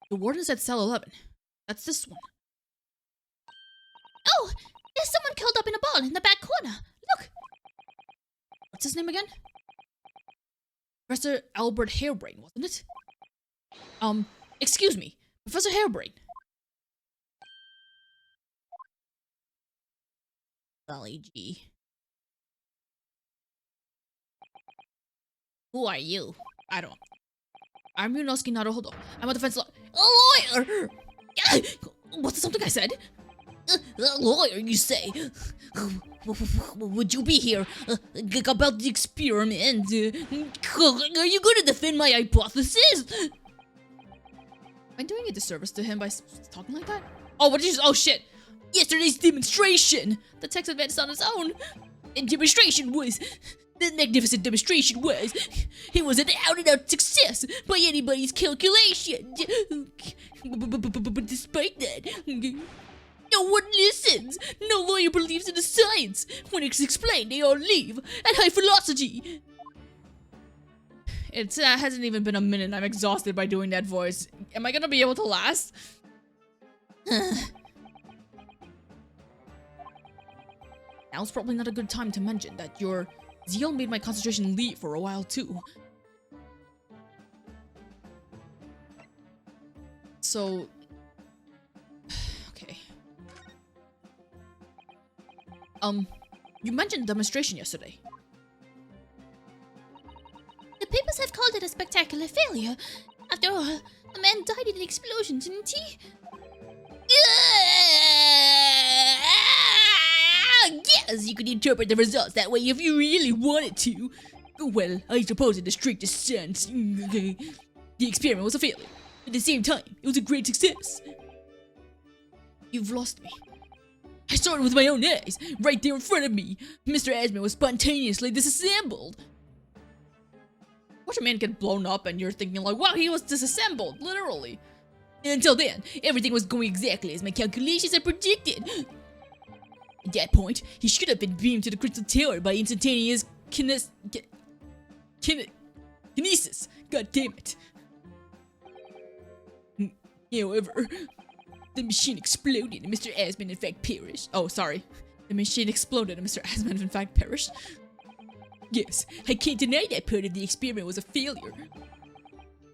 The warden's at cell 11. That's this one. Oh, there's someone curled up in a ball in the back corner. Look. What's his name again? Professor Albert Hairbrain, wasn't it? Excuse me, Professor Hairbrain. Golly gee. Who are you? I don't. I'm Ryunosuke Naruhodo. I'm a defense lawyer! What's something I said? A lawyer, you say? Would you be here about the experiment? Are you going to defend my hypothesis? Am I doing a disservice to him by talking like that? Oh, what did you? Oh shit! Yesterday's demonstration! The text advanced on its own. And demonstration was... The magnificent demonstration was... It was an out-and-out success by anybody's calculation. But despite that... No one listens! No lawyer believes in the science! When it's explained, they all leave at high velocity! It hasn't even been a minute and I'm exhausted by doing that voice. Am I gonna be able to last? Now's probably not a good time to mention that your zeal made my concentration leave for a while too. So... okay. You mentioned demonstration yesterday. The papers have called it a spectacular failure. After all, a man died in an explosion, didn't he? Yes, you could interpret the results that way if you really wanted to. Well, I suppose in the strictest sense, the experiment was a failure. At the same time, it was a great success. You've lost me. I saw it with my own eyes, right there in front of me. Mr. Asman was spontaneously disassembled. Watch a man get blown up and you're thinking like, wow, he was disassembled, literally. Until then, everything was going exactly as my calculations had predicted. At that point, he should have been beamed to the crystal tower by instantaneous kinesis. God damn it. However, the machine exploded and Mr. Asman in fact perished. Oh, sorry. The machine exploded and Mr. Asman in fact perished. Yes, I can't deny that part of the experiment was a failure.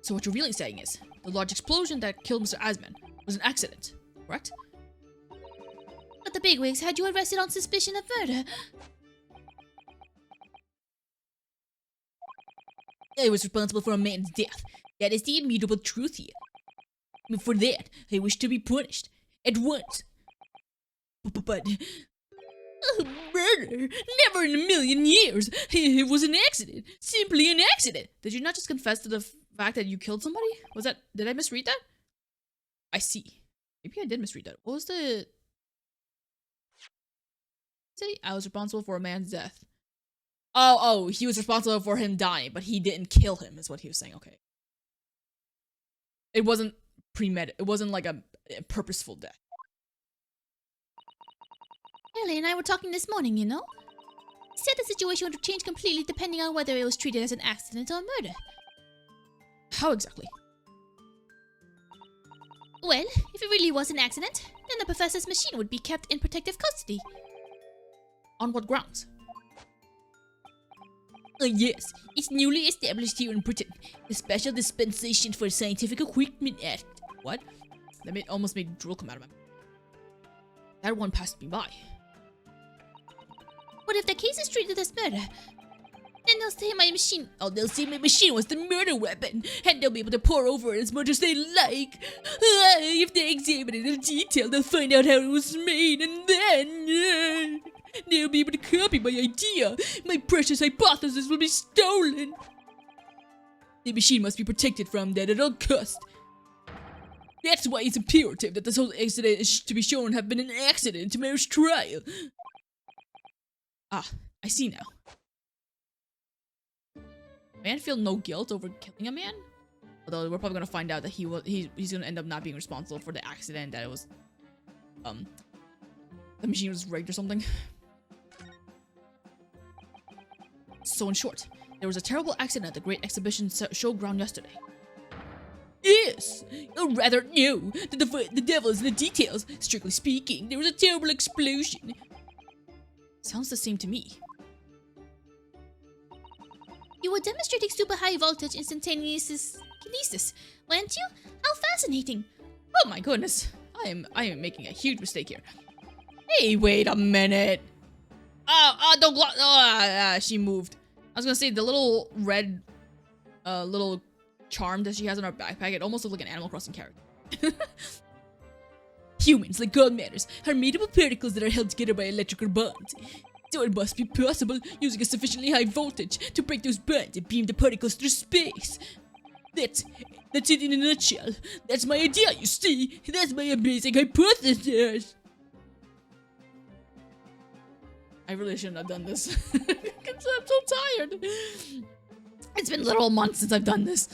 So what you're really saying is, the large explosion that killed Mr. Asman was an accident, correct? But the bigwigs had you arrested on suspicion of murder. I was responsible for a man's death. That is the immutable truth here. And for that, I wish to be punished. At once. But... murder? Never in a million years! It was an accident. Simply an accident. Did you not just confess to the fact that you killed somebody? Was that... did I misread that? I see. Maybe I did misread that. What was the... say? I was responsible for a man's death. Oh, he was responsible for him dying, but he didn't kill him, is what he was saying. Okay. It wasn't premeditated. It wasn't like a purposeful death. Ellie and I were talking this morning, you know? He said the situation would change completely depending on whether it was treated as an accident or murder. How exactly? Well, if it really was an accident, then the professor's machine would be kept in protective custody. On what grounds? Yes, it's newly established here in Britain. The Special Dispensation for Scientific Equipment Act. What? That almost made drool come out of my mouth. That one passed me by. What if the case is treated as murder? Then they'll say my machine... Oh, they'll say my machine was the murder weapon, and they'll be able to pour over it as much as they like. If they examine it in detail, they'll find out how it was made, and then... they'll be able to copy my idea. My precious hypothesis will be stolen. The machine must be protected from that at all costs. That's why it's imperative that this whole accident is to be shown have been an accident in tomorrow's trial. Ah, I see now. Man feel no guilt over killing a man? Although we're probably gonna find out that he's gonna end up not being responsible for the accident, that it was the machine was rigged or something. So in short, there was a terrible accident at the Great Exhibition Showground yesterday. Yes, or rather, no. The devil is in the details. Strictly speaking, there was a terrible explosion. Sounds the same to me. You were demonstrating super high voltage instantaneous kinesis, weren't you? How fascinating! Oh my goodness. I am making a huge mistake here. Hey, wait a minute. Don't she moved. I was gonna say the little red little charm that she has on her backpack, it almost looked like an Animal Crossing character. Humans, like all matters, are made up of particles that are held together by electrical bonds. So it must be possible, using a sufficiently high voltage, to break those bonds and beam the particles through space. That's it in a nutshell. That's my idea, you see. That's my amazing hypothesis. I really shouldn't have done this. I'm so tired. It's been literal months since I've done this.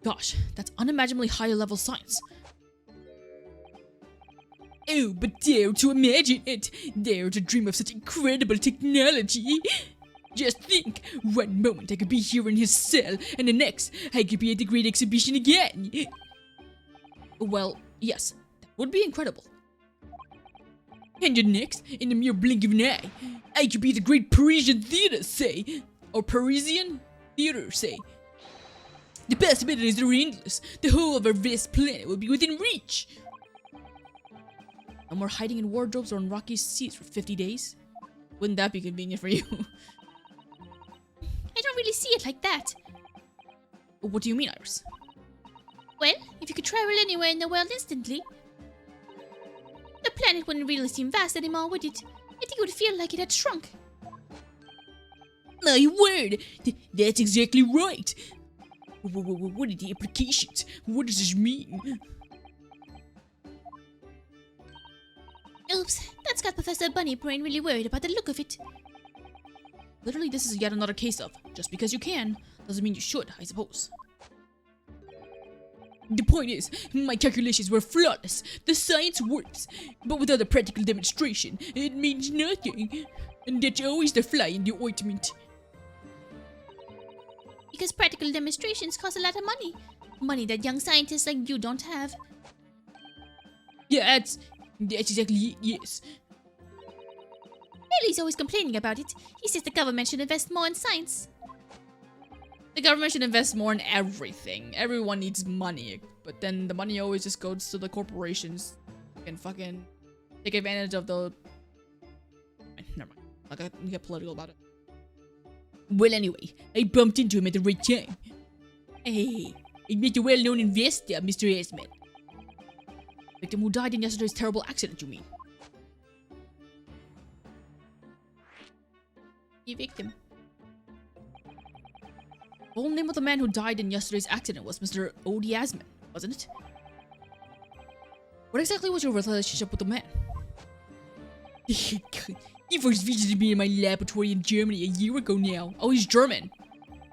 Gosh, that's unimaginably higher level science. Oh, but dare to imagine it. Dare to dream of such incredible technology. Just think, one moment I could be here in his cell, and the next, I could be at the Great Exhibition again. Well, yes, that would be incredible. And the next, in the mere blink of an eye, I could be at the Great Parisian Theater, say. Or Parisian Theater, say. The possibilities are endless. The whole of our vast planet will be within reach. No more hiding in wardrobes or on rocky seats for 50 days? Wouldn't that be convenient for you? I don't really see it like that. What do you mean, Iris? Well, if you could travel anywhere in the world instantly, the planet wouldn't really seem vast anymore, would it? I think it would feel like it had shrunk. My word! That's exactly right! What are the implications? What does this mean? Oops, that's got Professor Bunnybrain really worried about the look of it. Literally, this is yet another case of, just because you can, doesn't mean you should, I suppose. The point is, my calculations were flawless. The science works. But without a practical demonstration, it means nothing. And that's always the fly in the ointment. Because practical demonstrations cost a lot of money. Money that young scientists like you don't have. Yeah, that's exactly it, yes. Haley's always complaining about it. He says the government should invest more in science. The government should invest more in everything. Everyone needs money. But then the money always just goes to the corporations. And fucking take advantage of the... Never mind. Like, I can get political about it. Well, anyway, I bumped into him at the right time. Hey, I met a well-known investor, Mr. Asman. Victim who died in yesterday's terrible accident, you mean? The victim. The whole name of the man who died in yesterday's accident was Mr. Odiasman, wasn't it? What exactly was your relationship with the man? He first visited me in my laboratory in Germany a year ago now. Oh, he's German.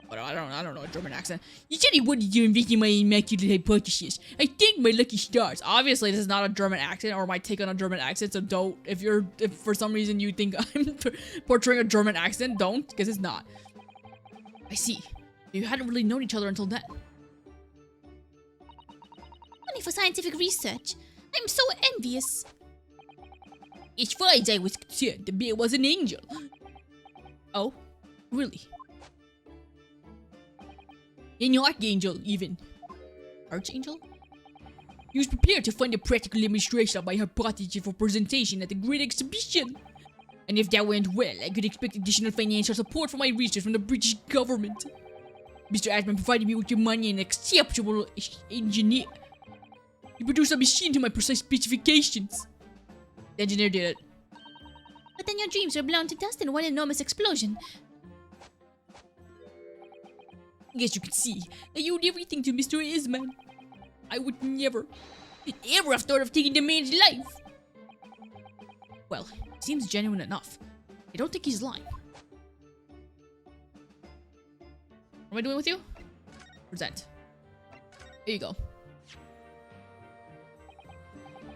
But I don't know a German accent. He said he wanted to investigate my immaculate hypothesis. I thank my lucky stars. Obviously, this is not a German accent or my take on a German accent, so don't. If for some reason you think I'm portraying a German accent, don't, because it's not. I see. You hadn't really known each other until then. Only for scientific research. I'm so envious. As far as I was concerned, the man was an angel. Oh? Really? An archangel, even. Archangel? He was prepared to fund a practical demonstration of my hypothesis for presentation at the Great Exhibition. And if that went well, I could expect additional financial support for my research from the British government. Mr. Asman provided me with the money and an exceptional engineer. He produced a machine to my precise specifications. The engineer did it. But then your dreams were blown to dust in one enormous explosion. I guess you can see, I owed everything to Mr. Asman. I would never, ever have thought of taking the man's life. Well, he seems genuine enough. I don't think he's lying. What am I doing with you? Present. Here you go.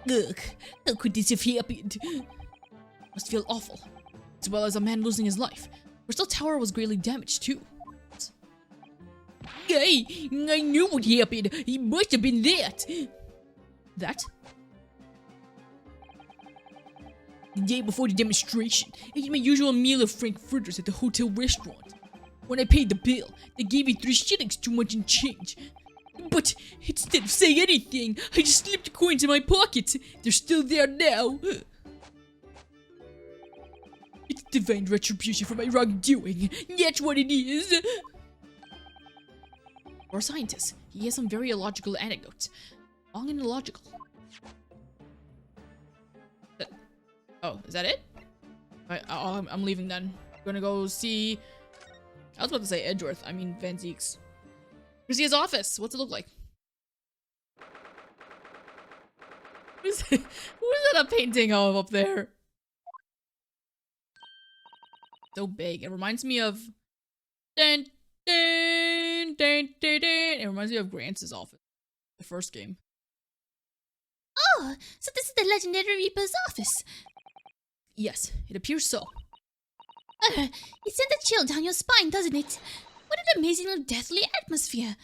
Ugh, how could this have happened? Must feel awful. As well as a man losing his life. Crystal Tower was greatly damaged too. I knew what happened. It must have been that. That? The day before the demonstration, I ate my usual meal of frankfurters at the hotel restaurant. When I paid the bill, they gave me 3 shillings too much in change. But instead of saying anything, I just slipped the coins in my pocket. They're still there now. It's divine retribution for my wrongdoing. That's what it is. For a scientist, he has some very illogical anecdotes. Long and illogical. Oh, is that it? I'm leaving then. Gonna go see... I was about to say Edgeworth. I mean Van Zeek's. Go see his office. What's it look like? Who's that a painting of up there? So big. It reminds me of... Dun, dun, dun, dun, dun. It reminds me of Grant's office. The first game. Oh, so this is the legendary Reaper's office. Yes, it appears so. It sends a chill down your spine, doesn't it? What an amazingly deathly atmosphere.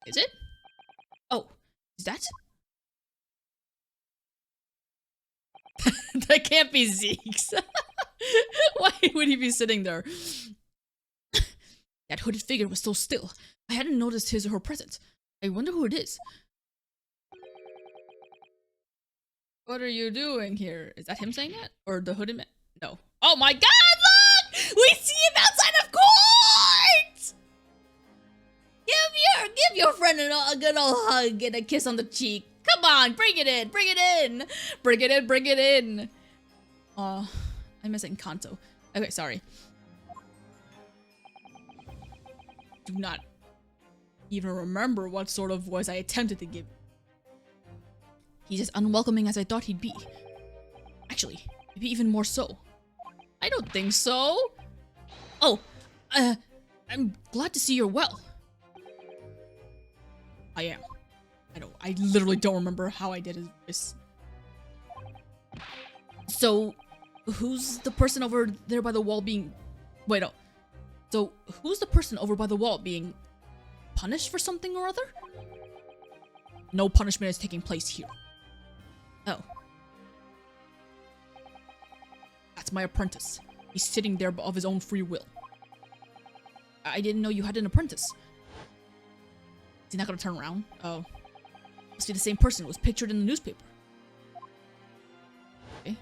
Is it? Oh, is that? That can't be Zeke's. Why would he be sitting there? That hooded figure was so still. I hadn't noticed his or her presence. I wonder who it is. What are you doing here? Is that him saying that? Or the hooded man? No. Oh my god, look! We see him outside of court! Give your friend a good old hug and a kiss on the cheek. Come on, bring it in, bring it in! Bring it in, bring it in! I'm missing Kanto. Okay, sorry. Do not even remember what sort of voice I attempted to give. He's as unwelcoming as I thought he'd be. Actually, maybe even more so. I don't think so. Oh, I'm glad to see you're well. I am. I literally don't remember how I did this. So, who's the person over there by the wall being... Wait, no. So, who's the person over by the wall being punished for something or other? No punishment is taking place here. Oh. That's my apprentice. He's sitting there of his own free will. I didn't know you had an apprentice. Is he not gonna turn around? Oh. Must be the same person who was pictured in the newspaper. Okay.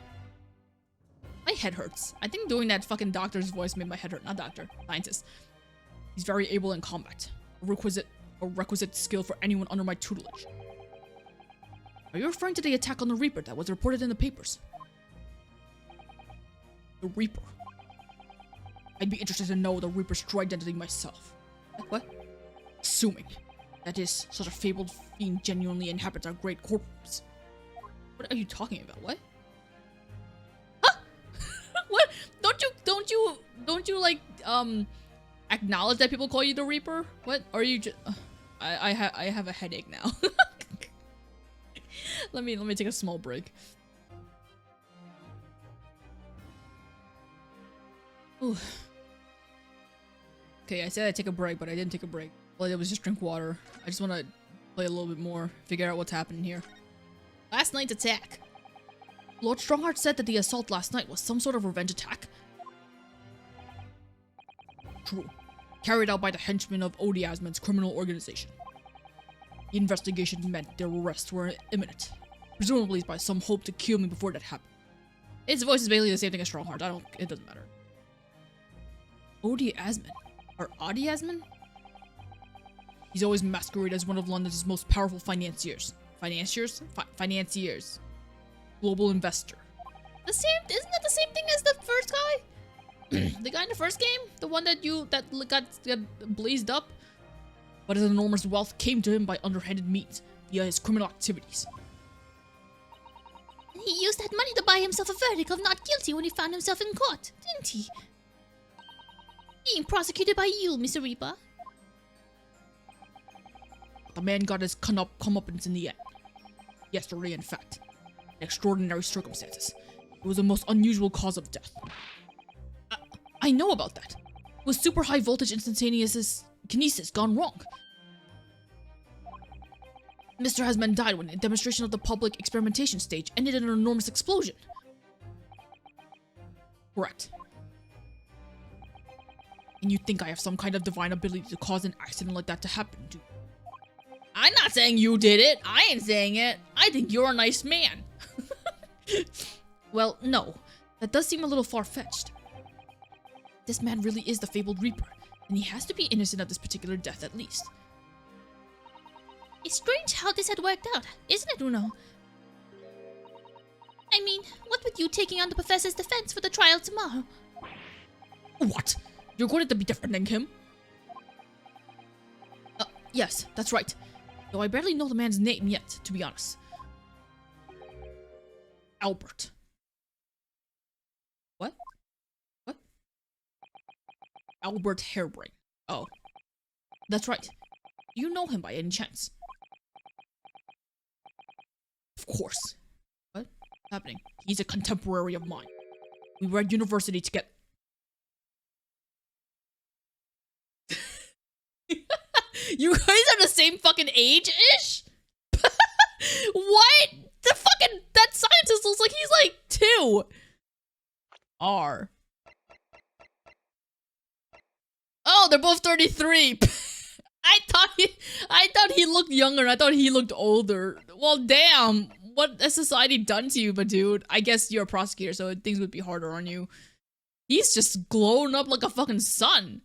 My head hurts. I think doing that fucking doctor's voice made my head hurt. Not doctor. Scientist. He's very able in combat. A requisite skill for anyone under my tutelage. Are you referring to the attack on the Reaper that was reported in the papers? The Reaper. I'd be interested to know the Reaper's true identity myself. What? Assuming. That is, such a fabled fiend genuinely inhabits our great courtrooms. What are you talking about? What? Huh? What? Don't you like, acknowledge that people call you the Reaper? What? Are you just... I have a headache now. Let me take a small break. Ooh. Okay, I said I'd take a break, but I didn't take a break. All I did was just drink water. I just want to play a little bit more, figure out what's happening here. Last night's attack. Lord Strongheart said that the assault last night was some sort of revenge attack. True. Carried out by the henchmen of Odiasman's criminal organization. The investigation meant their arrests were imminent. Presumably by some hope to kill me before that happened. His voice is basically the same thing as Strongheart. It doesn't matter. Odiasman? Or Odiasman? He's always masqueraded as one of London's most powerful financiers. Financiers. Global investor. Isn't that the same thing as the first guy? The guy in the first game? The one that got blazed up? But his enormous wealth came to him by underhanded means, via his criminal activities. He used that money to buy himself a verdict of not guilty when he found himself in court, didn't he? Being prosecuted by you, Mr. Reaper. The man got his comeuppance in the end. Yesterday, in fact. In extraordinary circumstances. It was the most unusual cause of death. I know about that. It was super high voltage instantaneous telekinesis gone wrong. Mr. Hasman died when a demonstration of the public experimentation stage ended in an enormous explosion. Correct. And you think I have some kind of divine ability to cause an accident like that to happen, do you? I'm not saying you did it. I ain't saying it. I think you're a nice man. Well, no. That does seem a little far-fetched. This man really is the fabled Reaper, and he has to be innocent of this particular death at least. It's strange how this had worked out, isn't it, Uno? I mean, what with you taking on the professor's defense for the trial tomorrow? What? You're going to be defending him? Yes, that's right. Though I barely know the man's name yet, to be honest. Albert. What? What? Albert Hairbrain. Oh. That's right. Do you know him by any chance? Of course. What's happening? He's a contemporary of mine. We were at university together. You guys are the same fucking age-ish? What? That scientist looks like he's like 2. R. Oh, they're both 33. I thought he looked younger. I thought he looked older. Well, damn. What has society done to you, but dude? I guess you're a prosecutor, so things would be harder on you. He's just glowing up like a fucking sun.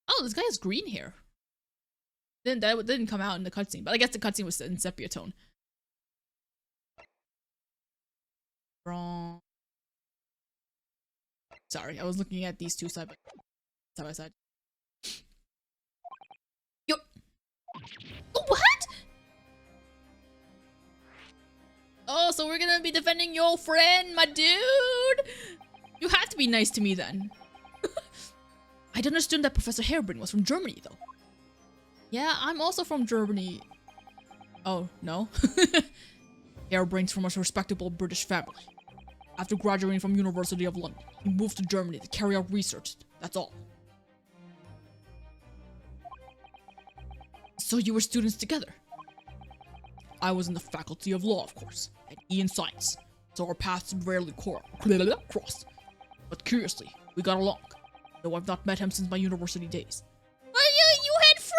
Oh, this guy has green hair. That didn't come out in the cutscene, but I guess the cutscene was in sepia tone. Wrong. Sorry, I was looking at these two side by side. Yo. What? Oh, so we're gonna be defending your friend, my dude? You have to be nice to me then. I'd understood that Professor Hairbrain was from Germany, though. Yeah, I'm also from Germany. Oh, no? Hairbrain's from a respectable British family. After graduating from University of London, he moved to Germany to carry out research. That's all. So you were students together? I was in the Faculty of Law, of course, and he in Science, so our paths rarely crossed. But curiously, we got along, though I've not met him since my university days. Well, you had friends!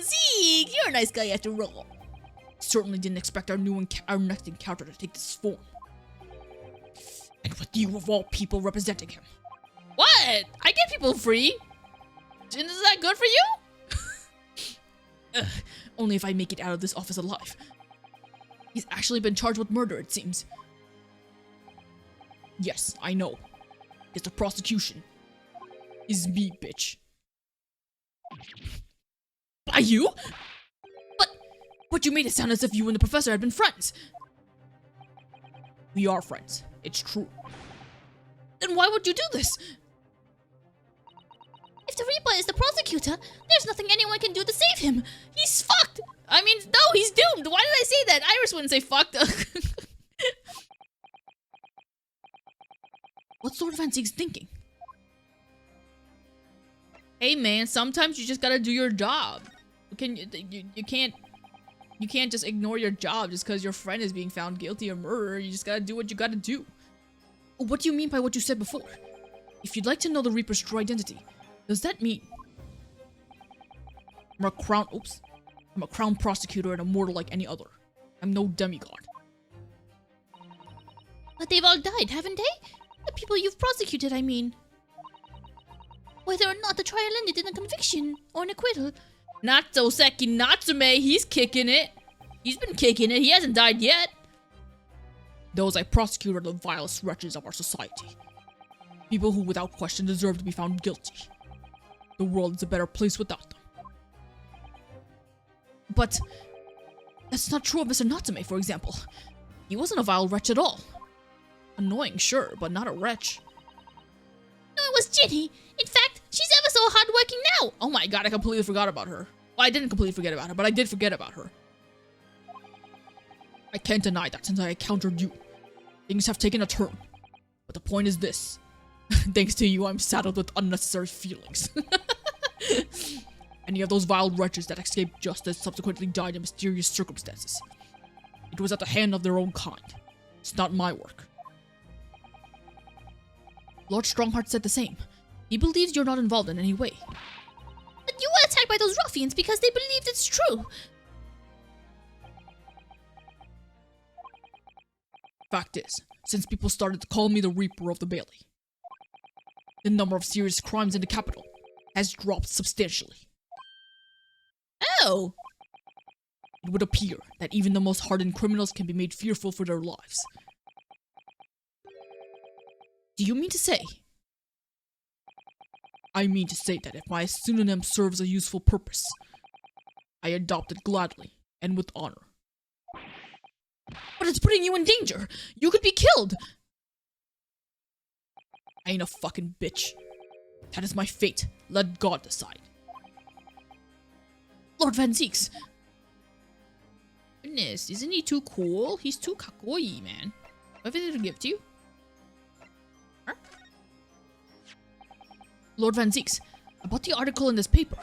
Zeke, you're a nice guy after all. Certainly didn't expect our next encounter to take this form. And with you, of all people, representing him. What? I get people free. Is that good for you? Only if I make it out of this office alive. He's actually been charged with murder, it seems. Yes, I know. It's the prosecution. Is me, bitch. By you? But you made it sound as if you and the professor had been friends. We are friends. It's true. Then why would you do this? If the Reaper is the prosecutor, there's nothing anyone can do to save him. He's fucked! I mean, no, he's doomed! Why did I say that? Iris wouldn't say fucked. What sort of Antique's thinking? Hey man, sometimes you just gotta do your job. You can't just ignore your job just because your friend is being found guilty of murder. You just gotta do what you gotta do. What do you mean by what you said before? If you'd like to know the Reaper's true identity, does that mean I'm a crown prosecutor and a mortal like any other. I'm no demigod. But they've all died, haven't they? The people you've prosecuted, I mean. Whether or not the trial ended in a conviction or an acquittal. Not so Seki Natsume, he's kicking it. He's been kicking it, he hasn't died yet. Those I prosecute are the vilest wretches of our society. People who without question deserve to be found guilty. The world is a better place without them. But that's not true of Mr. Natsume, for example. He wasn't a vile wretch at all. Annoying, sure, but not a wretch. No, it was Ginny. In fact, she's ever so hardworking now. Oh my god, I completely forgot about her. Well, I didn't completely forget about her, but I did forget about her. I can't deny that since I encountered you. Things have taken a turn. But the point is this. Thanks to you, I'm saddled with unnecessary feelings. Any of those vile wretches that escaped justice subsequently died in mysterious circumstances. It was at the hand of their own kind. It's not my work. Lord Strongheart said the same. He believes you're not involved in any way. But you were attacked by those ruffians because they believed it's true. Fact is, since people started to call me the Reaper of the Bailey, the number of serious crimes in the capital has dropped substantially. Oh! It would appear that even the most hardened criminals can be made fearful for their lives. Do you mean to say? I mean to say that if my pseudonym serves a useful purpose, I adopt it gladly and with honor. But it's putting you in danger. You could be killed. I ain't a fucking bitch. That is my fate. Let God decide. Lord Van Zeeks. Goodness, isn't he too cool? He's too kakoi, man. I have anything to give to you? Huh? Lord Van Zeeks, about the article in this paper.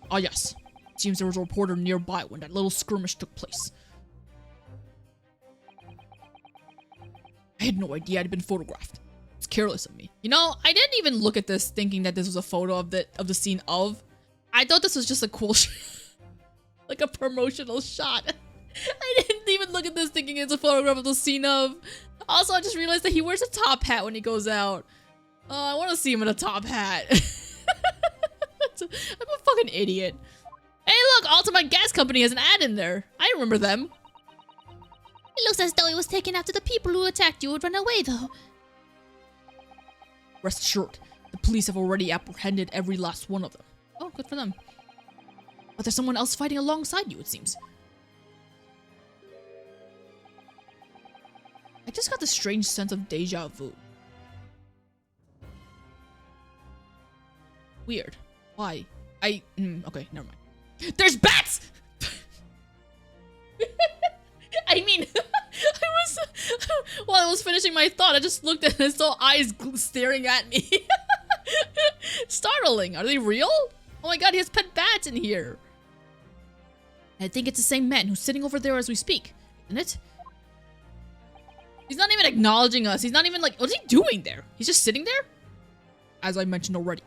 Ah, yes. It seems there was a reporter nearby when that little skirmish took place. I had no idea I'd been photographed. It's careless of me. You know, I didn't even look at this thinking that this was a photo of the scene of. I thought this was just a cool like a promotional shot. I didn't even look at this thinking it's a photograph of the scene of. Also, I just realized that he wears a top hat when he goes out. Oh, I want to see him in a top hat. I'm a fucking idiot. Hey, look, Ultimate Gas Company has an ad in there. I remember them. It looks as though it was taken after the people who attacked you would run away, though. Rest assured, the police have already apprehended every last one of them. Oh, good for them. But there's someone else fighting alongside you, it seems. I just got this strange sense of deja vu. Weird. Why? Okay, never mind. There's bats! I mean, while I was finishing my thought, I just looked at and saw eyes staring at me. Startling. Are they real? Oh my god, he has pet bats in here. I think it's the same man who's sitting over there as we speak, isn't it? He's not even acknowledging us. He's not even like, what's he doing there? He's just sitting there? As I mentioned already.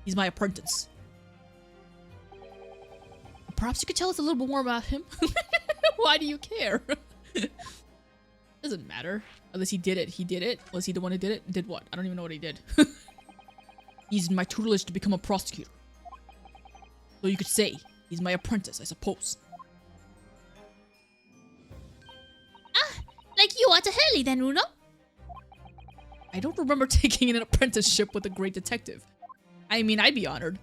He's my apprentice. Perhaps you could tell us a little bit more about him? Why do you care? Doesn't matter. Unless he did it. He did it. Was he the one who did it? Did what? I don't even know what he did. He's in my tutelage to become a prosecutor. So you could say he's my apprentice, I suppose. Ah, like you are to Hurley then, Runo? I don't remember taking an apprenticeship with a great detective. I mean, I'd be honored.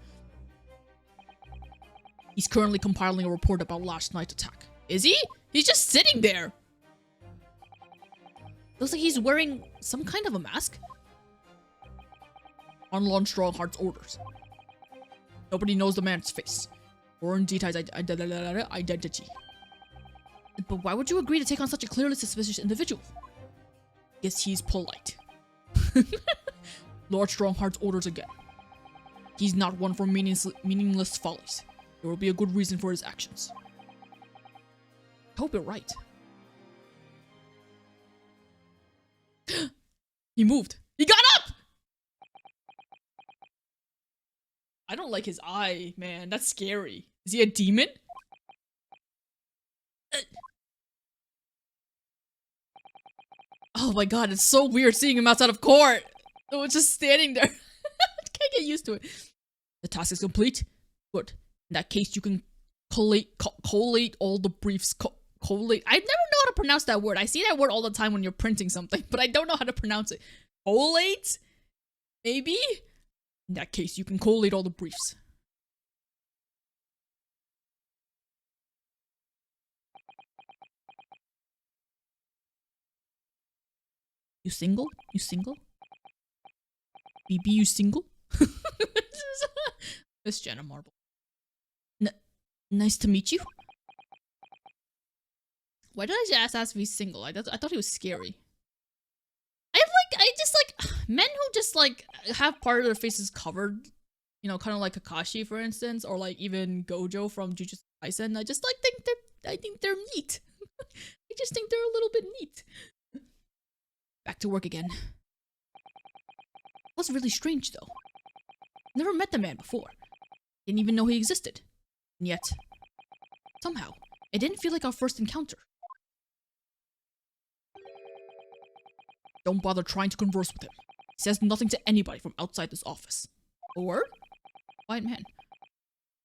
He's currently compiling a report about last night's attack. Is he? He's just sitting there. Looks like he's wearing some kind of a mask. On Lord Strongheart's orders. Nobody knows the man's face. Or indeed his identity. But why would you agree to take on such a clearly suspicious individual? Guess he's polite. Lord Strongheart's orders again. He's not one for meaningless follies. There will be a good reason for his actions. I hope you're right. He moved. He got up! I don't like his eye, man. That's scary. Is he a demon? Oh my god, it's so weird seeing him outside of court. Oh, it's just standing there. I can't get used to it. The task is complete. Good. In that case, you can collate all the briefs. Collate. I never know how to pronounce that word. I see that word all the time when you're printing something, but I don't know how to pronounce it. Collate? Maybe? In that case, you can collate all the briefs. You single? You single? BB, you single? Miss Jenna Marble. Nice to meet you. Why did I just ask if he's single? I thought he was scary. I just like men who just like have part of their faces covered. You know, kind of like Kakashi, for instance, or like even Gojo from Jujutsu Kaisen. I just like I think they're neat. I just think they're a little bit neat. Back to work again. It was really strange though. Never met the man before. Didn't even know he existed. And yet, somehow, it didn't feel like our first encounter. Don't bother trying to converse with him. He says nothing to anybody from outside this office. A word? Quiet man.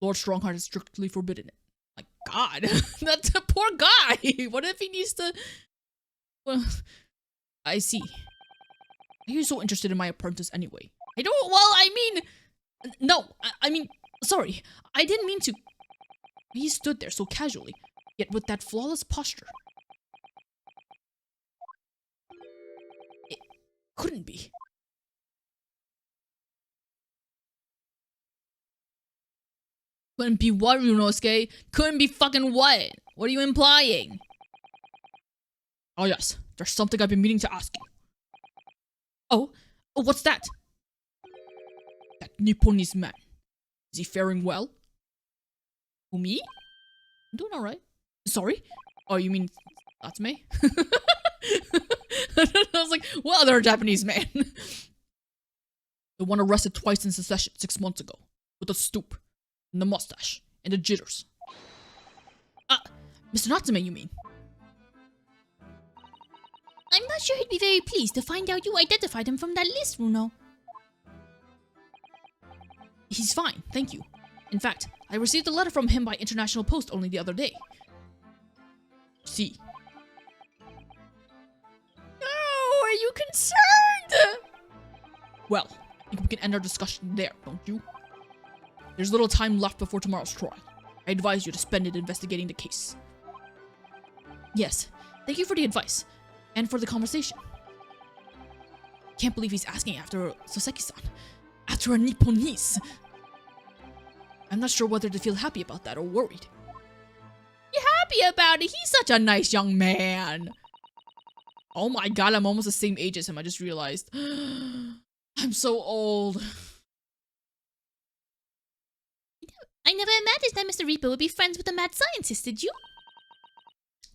Lord Strongheart has strictly forbidden it. My God, that's a poor guy. What if he needs to... Well, I see. Are you so interested in my apprentice anyway? I don't... Well, I mean... No, I mean... Sorry, I didn't mean to... He stood there so casually, yet with that flawless posture. It couldn't be. Couldn't be what, Ryunosuke? Couldn't be fucking what? What are you implying? Oh yes, there's something I've been meaning to ask you. Oh, what's that? That Nipponese man. Is he faring well? Who, me? I'm doing alright. Sorry? Oh, you mean that's me? I was like, what other Japanese man? The one arrested twice in succession 6 months ago. With the stoop, and the mustache, and the jitters. Mr. Natsume, you mean? I'm not sure he'd be very pleased to find out you identified him from that list, Runo. He's fine, thank you. In fact, I received a letter from him by international post only the other day. See. Oh, are you concerned? Well, I think we can end our discussion there, don't you? There's little time left before tomorrow's trial. I advise you to spend it investigating the case. Yes, thank you for the advice, and for the conversation. Can't believe he's asking after Soseki-san. After a Nipponese. I'm not sure whether to feel happy about that or worried. You're happy about it? He's such a nice young man. Oh my God, I'm almost the same age as him, I just realized. I'm so old. I never imagined that Mr. Reaper would be friends with a mad scientist, did you?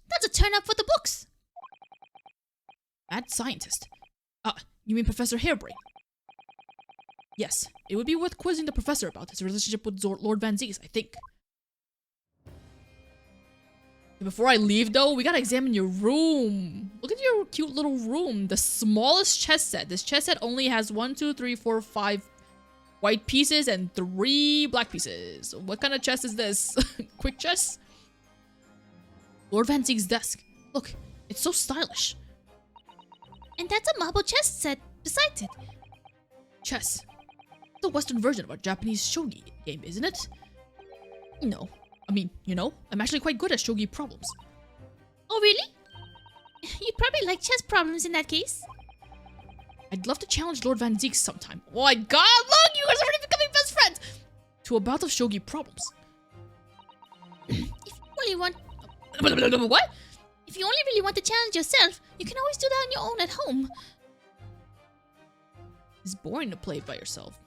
That's a turn up for the books. Mad scientist? You mean Professor Hairbrain? Yes, it would be worth quizzing the professor about his relationship with Lord Van Zieks, I think. Before I leave though, we gotta examine your room. Look at your cute little room. The smallest chess set. This chess set only has 1, 2, 3, 4, 5 white pieces and 3 black pieces. What kind of chess is this? Quick chess? Lord Van Zieks' desk. Look, it's so stylish. And that's a marble chess set beside it. Chess. The Western version of a Japanese shogi game, isn't it? No. I mean, you know, I'm actually quite good at shogi problems. Oh, really? You'd probably like chess problems in that case. I'd love to challenge Lord Van Zieks sometime. Oh my God, look, you guys are already becoming best friends! To a bout of shogi problems. If you really want... What? If you only really want to challenge yourself, you can always do that on your own at home. It's boring to play by yourself.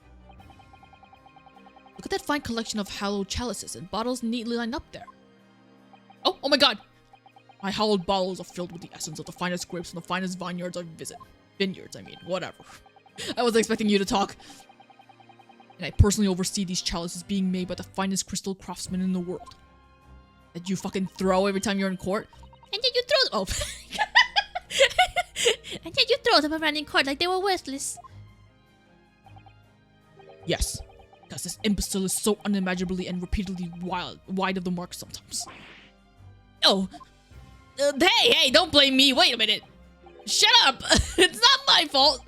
Look at that fine collection of hallowed chalices and bottles neatly lined up there. Oh my God! My hallowed bottles are filled with the essence of the finest grapes from the finest vineyards I visit. Vineyards, I mean, whatever. I wasn't expecting you to talk. And I personally oversee these chalices being made by the finest crystal craftsmen in the world. That you fucking throw every time you're in court. And then you throw them. Oh. And then you throw them around in court like they were worthless. Yes, because this imbecile is so unimaginably and repeatedly wide of the mark sometimes. Oh. Hey, don't blame me. Wait a minute. Shut up. It's not my fault.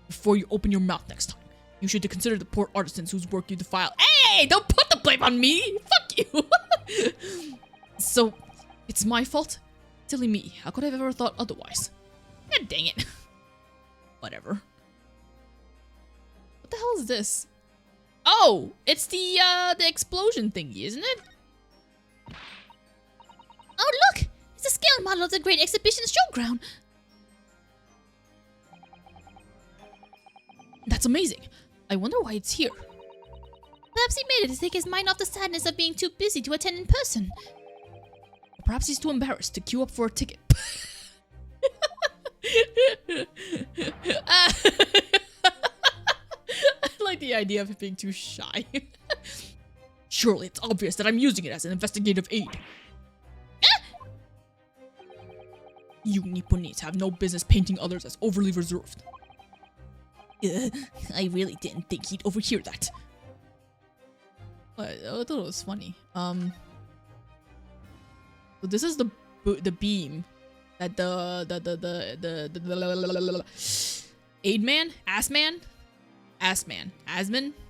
Before you open your mouth next time, you should consider the poor artisans whose work you defile. Hey, don't put the blame on me. Fuck you. So, it's my fault? Silly me. How could I have ever thought otherwise? God dang it. Whatever. What the hell is this? Oh, it's the explosion thingy, isn't it? Oh, look! It's a scale model of the Great Exhibition Showground. That's amazing. I wonder why it's here. Perhaps he made it to take his mind off the sadness of being too busy to attend in person. Perhaps he's too embarrassed to queue up for a ticket. I like the idea of it being too shy. Surely it's obvious that I'm using it as an investigative aid. You Nipponese have no business painting others as overly reserved. I really didn't think he'd overhear that. I thought it was funny. So this is the beam that the aid man, Asman,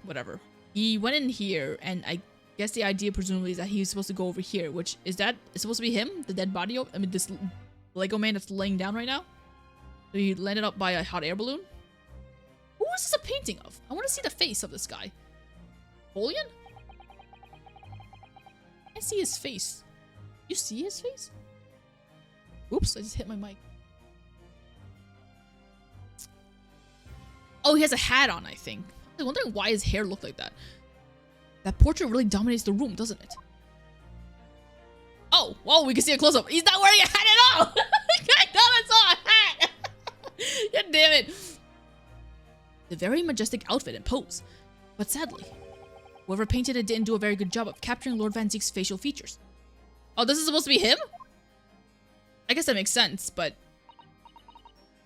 whatever. He went in here, and I guess the idea presumably is that he was supposed to go over here, which is supposed to be him, the dead body. I mean, this Lego man that's laying down right now. So he landed up by a hot air balloon. Who is this a painting of? I want to see the face of this guy. Napoleon? I can't see his face. You see his face? Oops, I just hit my mic. Oh, he has a hat on, I think. I'm wondering why his hair looked like that. That portrait really dominates the room, doesn't it? Oh, whoa, we can see a close-up. He's not wearing a hat at all! I thought I saw a hat! God damn it. A very majestic outfit and pose. But sadly, whoever painted it didn't do a very good job of capturing Lord Van Zeek's facial features. Oh, this is supposed to be him? I guess that makes sense, but...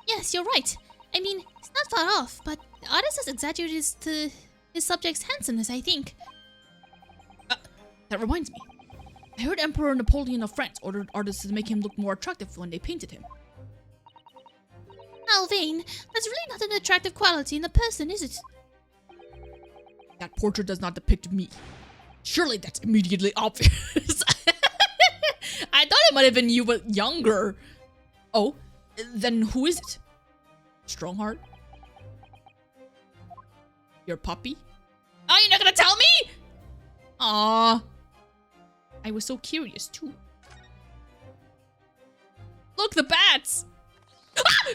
Yes, you're right. I mean, it's not far off, but the artist has exaggerated his subject's handsomeness, I think. That reminds me. I heard Emperor Napoleon of France ordered artists to make him look more attractive when they painted him. Alvain, that's really not an attractive quality in the person, is it? That portrait does not depict me. Surely that's immediately obvious. I thought it might have been you, but younger. Oh, then who is it? Strongheart? Your puppy? Oh, you're not gonna tell me? Aww. I was so curious, too. Look, the bats! Ah!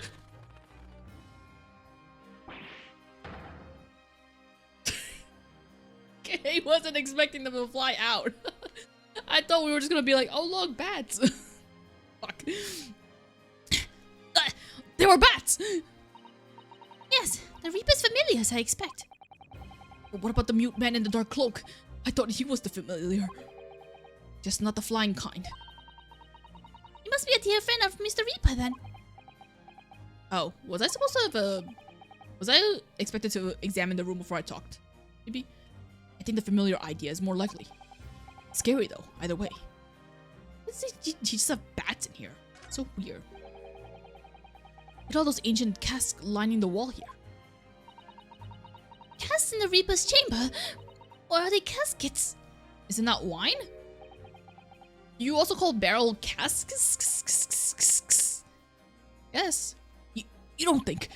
I wasn't expecting them to fly out. I thought we were just gonna be like, oh look, bats. Fuck. There were bats! Yes, the Reaper's familiars, I expect. But what about the mute man in the dark cloak? I thought he was the familiar. Just not the flying kind. He must be a dear friend of Mr. Reaper, then. Oh, was I supposed to have was I expected to examine the room before I talked? Maybe? I think the familiar idea is more likely. Scary though, either way. You just have bats in here. It's so weird. Look at all those ancient casks lining the wall here. Casks in the Reaper's chamber? Or are they caskets? Isn't that wine? You also call barrel casks? Yes. You don't think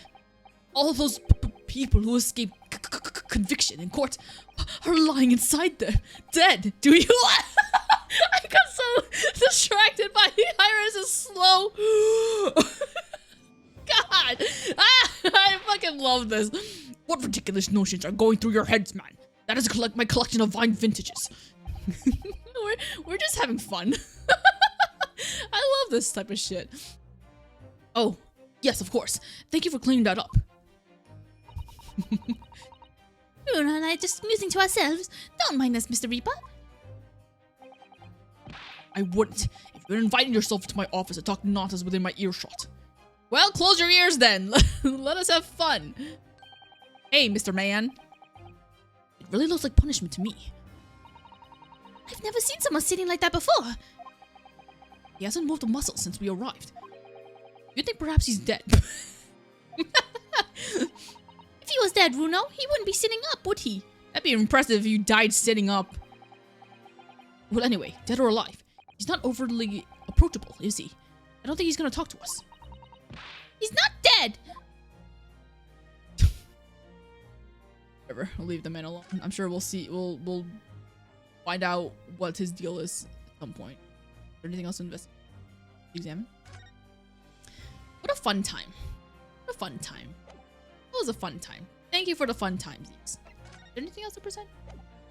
all those people who escaped conviction in court are lying inside there, dead, do you? I got so distracted by Iris' slow... God! I fucking love this. What ridiculous notions are going through your heads, man? That is my collection of vine vintages. we're just having fun. I love this type of shit. Oh, yes, of course. Thank you for cleaning that up. Luna and I just musing to ourselves. Don't mind us, Mr. Reaper. I wouldn't if you're inviting yourself to my office to talk nonsense within my earshot. Well, close your ears then. Let us have fun. Hey, Mr. Man. It really looks like punishment to me. I've never seen someone sitting like that before. He hasn't moved a muscle since we arrived. You think perhaps he's dead? If he was dead, Runo, he wouldn't be sitting up, would he? That'd be impressive if you died sitting up. Well, anyway, dead or alive, he's not overly approachable, is he? I don't think he's gonna talk to us. He's not dead! Whatever, I'll leave the man alone. I'm sure we'll see. We'll find out what his deal is at some point. Is there anything else to examine? What a fun time. What a fun time. It was a fun time. Thank you for the fun times. Yes. Is there anything else to present?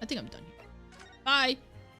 I think I'm done here. Bye.